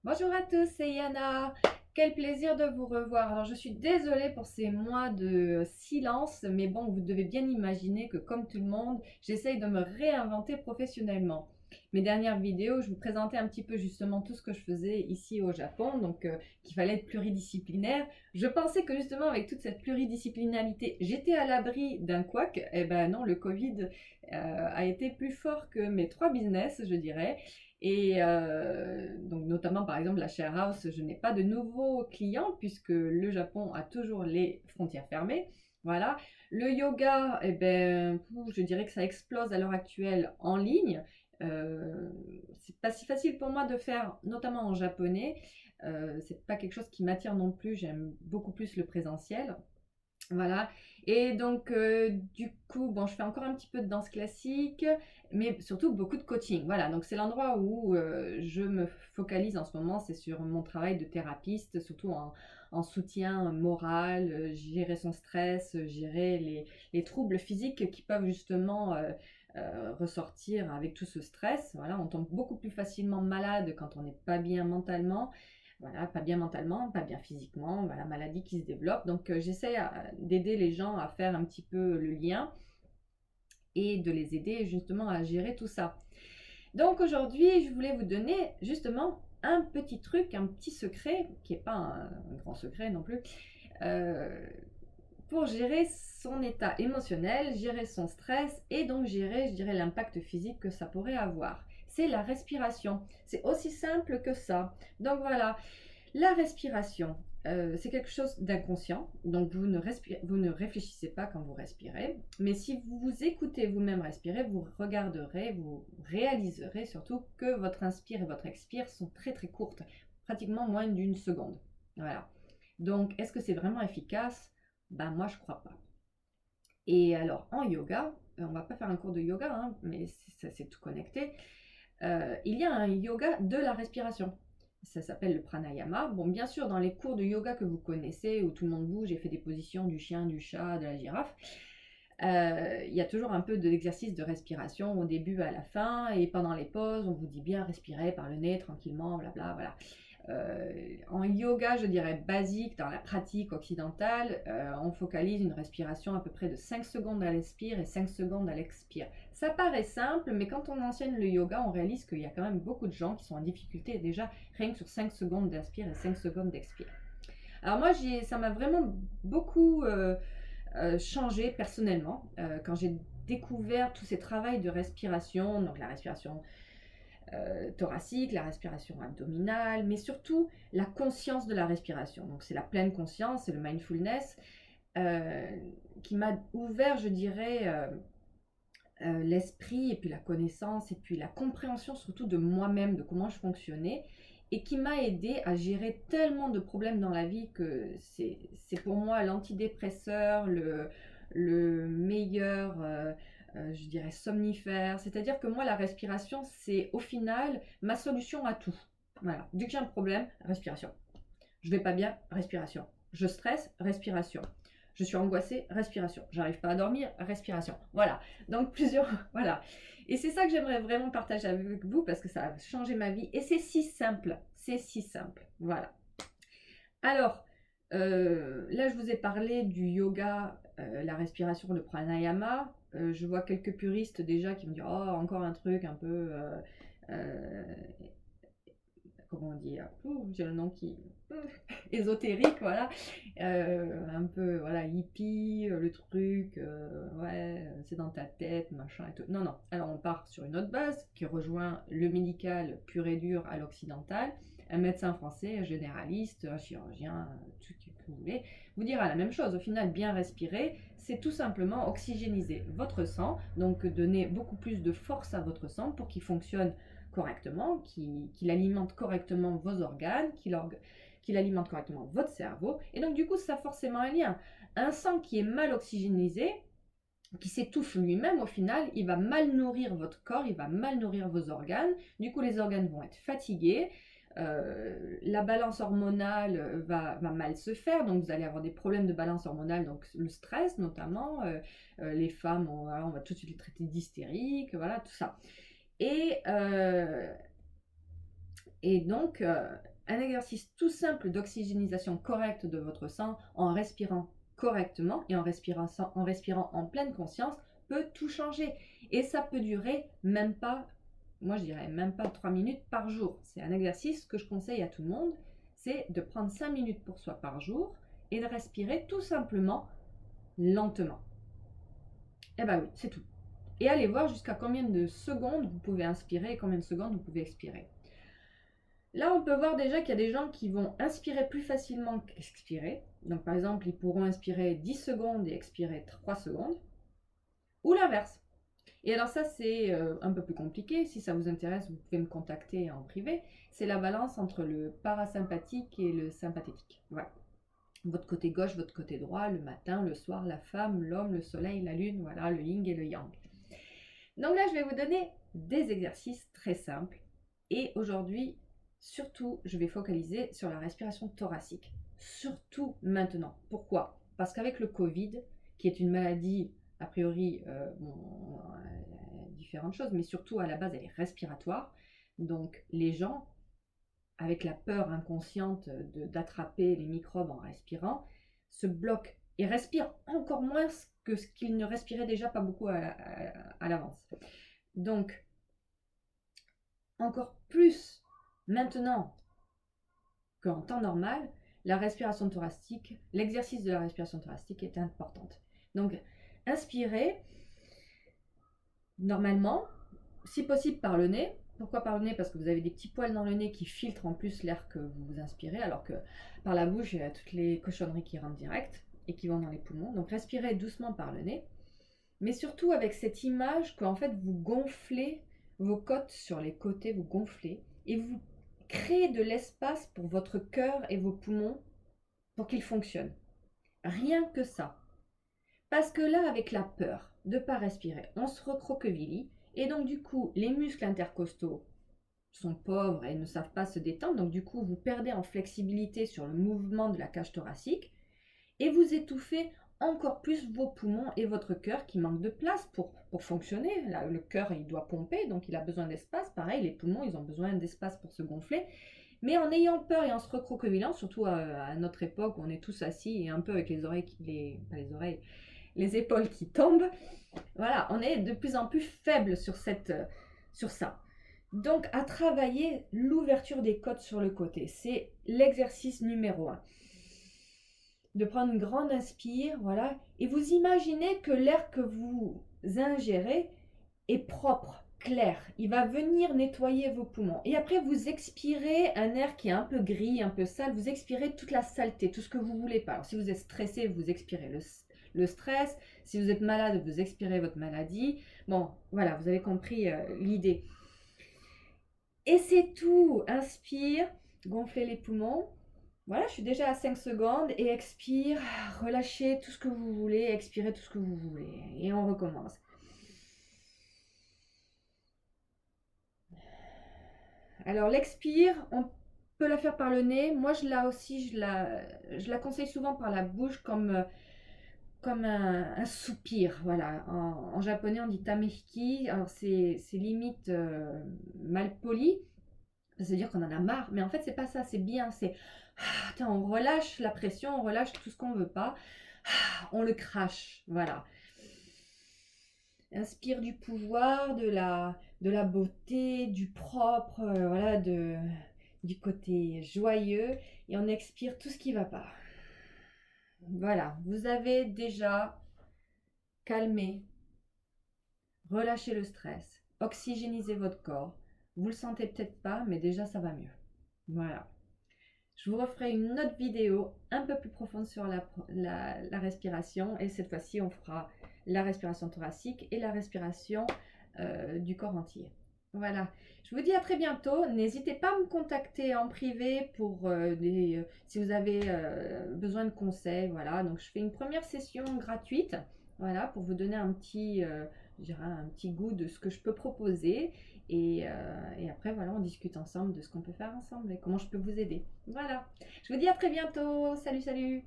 Bonjour à tous, c'est Yana. Quel plaisir de vous revoir. Alors, je suis désolée pour ces mois de silence, mais bon, vous devez bien imaginer que comme tout le monde, j'essaye de me réinventer professionnellement. Mes dernières vidéos, je vous présentais un petit peu justement tout ce que je faisais ici au Japon, donc qu'il fallait être pluridisciplinaire. Je pensais que justement avec toute cette pluridisciplinarité, j'étais à l'abri d'un couac. Eh ben non, le Covid a été plus fort que mes trois business, je dirais. Et donc notamment par exemple la share house, je n'ai pas de nouveaux clients puisque le Japon a toujours les frontières fermées. Voilà. Le yoga, eh ben, je dirais que ça explose à l'heure actuelle en ligne. C'est pas si facile pour moi de faire, notamment en japonais. C'est pas quelque chose qui m'attire non plus. J'aime beaucoup plus le présentiel. Voilà. Et donc, du coup, bon, je fais encore un petit peu de danse classique, mais surtout beaucoup de coaching. Voilà, donc c'est l'endroit où je me focalise en ce moment, c'est sur mon travail de thérapeute, surtout en soutien moral, gérer son stress, gérer les troubles physiques qui peuvent justement ressortir avec tout ce stress. Voilà, on tombe beaucoup plus facilement malade quand on n'est pas bien mentalement. Voilà, pas bien mentalement, pas bien physiquement, voilà, maladie qui se développe. Donc j'essaie d'aider les gens à faire un petit peu le lien et de les aider justement à gérer tout ça. Donc aujourd'hui, je voulais vous donner justement un petit truc, un petit secret, qui n'est pas un grand secret non plus, euh, pour gérer son état émotionnel, gérer son stress et donc gérer, je dirais, l'impact physique que ça pourrait avoir. C'est la respiration. C'est aussi simple que ça. Donc voilà, la respiration, c'est quelque chose d'inconscient, donc vous ne réfléchissez pas quand vous respirez, mais si vous vous écoutez vous-même respirer, vous regarderez, vous réaliserez surtout que votre inspire et votre expire sont très très courtes, pratiquement moins d'une seconde. Voilà. Donc, est-ce que c'est vraiment efficace? Ben moi, je crois pas. Et alors, en yoga, on va pas faire un cours de yoga, hein, mais c'est tout connecté. Il y a un yoga de la respiration. Ça s'appelle le pranayama. Bon, bien sûr, dans les cours de yoga que vous connaissez, où tout le monde bouge et fait des positions du chien, du chat, de la girafe, il y a toujours un peu d'exercice de respiration au début, à la fin, et pendant les pauses, on vous dit bien respirer par le nez tranquillement, blabla, voilà. En yoga, je dirais basique, dans la pratique occidentale, on focalise une respiration à peu près de 5 secondes à l'inspire et 5 secondes à l'expire. Ça paraît simple, mais quand on enseigne le yoga, on réalise qu'il y a quand même beaucoup de gens qui sont en difficulté déjà rien que sur 5 secondes d'inspire et 5 secondes d'expire. Alors moi, ça m'a vraiment beaucoup changé personnellement quand j'ai découvert tous ces travails de respiration, donc la respiration thoracique, la respiration abdominale, mais surtout la conscience de la respiration. Donc c'est la pleine conscience, c'est le mindfulness euh, qui m'a ouvert, je dirais, l'esprit et puis la connaissance et puis la compréhension surtout de moi-même, de comment je fonctionnais et qui m'a aidé à gérer tellement de problèmes dans la vie que c'est pour moi l'antidépresseur, le meilleur, je dirais, somnifère. C'est-à-dire que moi, la respiration, c'est au final ma solution à tout. Voilà. Dès que j'ai un problème, respiration. Je vais pas bien, respiration. Je stresse, respiration. Je suis angoissée, respiration. J'arrive pas à dormir, respiration. Voilà. Donc plusieurs, voilà. Et c'est ça que j'aimerais vraiment partager avec vous parce que ça a changé ma vie et c'est si simple. C'est si simple. Voilà. Alors, là, je vous ai parlé du yoga, la respiration, le pranayama. Je vois quelques puristes déjà qui vont dire, oh, encore un truc un peu euh, comment dire, j'ai le nom qui ésotérique, voilà, un peu, voilà, hippie, le truc, ouais, c'est dans ta tête, machin et tout. Non, non. Alors on part sur une autre base qui rejoint le médical pur et dur à l'occidental. Un médecin français, un généraliste, un chirurgien, tout ce que vous voulez, vous dira la même chose. Au final, bien respirer, c'est tout simplement oxygéniser votre sang, donc donner beaucoup plus de force à votre sang pour qu'il fonctionne correctement, qu'il alimente correctement vos organes, qu'il alimente correctement votre cerveau. Et donc, du coup, ça a forcément un lien. Un sang qui est mal oxygénisé, qui s'étouffe lui-même, au final, il va mal nourrir votre corps, il va mal nourrir vos organes. Du coup, les organes vont être fatigués. La balance hormonale va mal se faire, donc vous allez avoir des problèmes de balance hormonale, donc le stress notamment. Les femmes, on va tout de suite les traiter d'hystériques, voilà, tout ça. Et, euh, et donc, un exercice tout simple d'oxygénisation correcte de votre sang en respirant correctement et en respirant en pleine conscience peut tout changer. Et ça peut durer même pas, moi je dirais même pas 3 minutes par jour. C'est un exercice que je conseille à tout le monde, c'est de prendre 5 minutes pour soi par jour et de respirer tout simplement lentement. Et ben oui, c'est tout. Et allez voir jusqu'à combien de secondes vous pouvez inspirer et combien de secondes vous pouvez expirer. Là, on peut voir déjà qu'il y a des gens qui vont inspirer plus facilement qu'expirer. Donc, par exemple, ils pourront inspirer 10 secondes et expirer 3 secondes. Ou l'inverse. Et alors ça, c'est un peu plus compliqué. Si ça vous intéresse, vous pouvez me contacter en privé. C'est la balance entre le parasympathique et le sympathétique. Voilà. Votre côté gauche, votre côté droit, le matin, le soir, la femme, l'homme, le soleil, la lune, voilà, le yin et le yang. Donc là, je vais vous donner des exercices très simples. Et aujourd'hui, surtout, je vais focaliser sur la respiration thoracique. Surtout maintenant. Pourquoi? Parce qu'avec le Covid, qui est une maladie, a priori, différentes choses, mais surtout à la base, elle est respiratoire. Donc les gens, avec la peur inconsciente d'attraper les microbes en respirant, se bloquent et respirent encore moins que ce qu'ils ne respiraient déjà pas beaucoup à l'avance. Donc, encore plus maintenant qu'en temps normal, la respiration thoracique, l'exercice de la respiration thoracique est importante. Donc, inspirez normalement, si possible par le nez. Pourquoi par le nez? Parce que vous avez des petits poils dans le nez qui filtrent en plus l'air que vous inspirez, alors que par la bouche, il y a toutes les cochonneries qui rentrent direct et qui vont dans les poumons. Donc respirez doucement par le nez, mais surtout avec cette image qu'en fait vous gonflez vos côtes sur les côtés, vous gonflez et vous créez de l'espace pour votre cœur et vos poumons pour qu'ils fonctionnent. Rien que ça. Parce que là, avec la peur de ne pas respirer, on se recroqueville. Et donc, du coup, les muscles intercostaux sont pauvres et ne savent pas se détendre. Donc, du coup, vous perdez en flexibilité sur le mouvement de la cage thoracique. Et vous étouffez encore plus vos poumons et votre cœur qui manque de place pour fonctionner. Là, le cœur, il doit pomper, donc il a besoin d'espace. Pareil, les poumons, ils ont besoin d'espace pour se gonfler. Mais en ayant peur et en se recroquevillant, surtout à notre époque où on est tous assis et un peu avec les oreilles, les épaules qui tombent, voilà, on est de plus en plus faible sur ça. Donc, à travailler l'ouverture des côtes sur le côté, c'est l'exercice numéro 1. De prendre une grande inspire, voilà, et vous imaginez que l'air que vous ingérez est propre, clair. Il va venir nettoyer vos poumons. Et après, vous expirez un air qui est un peu gris, un peu sale. Vous expirez toute la saleté, tout ce que vous voulez pas. Alors, si vous êtes stressé, vous expirez le stress. Si vous êtes malade, vous expirez votre maladie. Bon, voilà, vous avez compris l'idée. Et c'est tout. Inspire, gonflez les poumons. Voilà, je suis déjà à 5 secondes et expire, relâchez tout ce que vous voulez, expirez tout ce que vous voulez. Et on recommence. Alors l'expire, on peut la faire par le nez. Moi, je la conseille souvent par la bouche comme un soupir. Voilà. En japonais, on dit tamehiki. Alors c'est limite mal poli. C'est-à-dire qu'on en a marre. Mais en fait, c'est pas ça. C'est bien. On relâche la pression, on relâche tout ce qu'on veut pas. On le crache. Voilà. Inspire du pouvoir, de la beauté, du propre, voilà, du côté joyeux. Et on expire tout ce qui ne va pas. Voilà, vous avez déjà calmé, relâché le stress, oxygénisé votre corps. Vous le sentez peut-être pas, mais déjà ça va mieux. Voilà. Je vous referai une autre vidéo un peu plus profonde sur la respiration. Et cette fois-ci, on fera la respiration thoracique et la respiration du corps entier. Voilà. Je vous dis à très bientôt. N'hésitez pas à me contacter en privé pour si vous avez besoin de conseils. Voilà. Donc, je fais une première session gratuite. Voilà, pour vous donner un petit goût de ce que je peux proposer. Et après, voilà, on discute ensemble de ce qu'on peut faire ensemble et comment je peux vous aider. Voilà. Je vous dis à très bientôt. Salut, salut.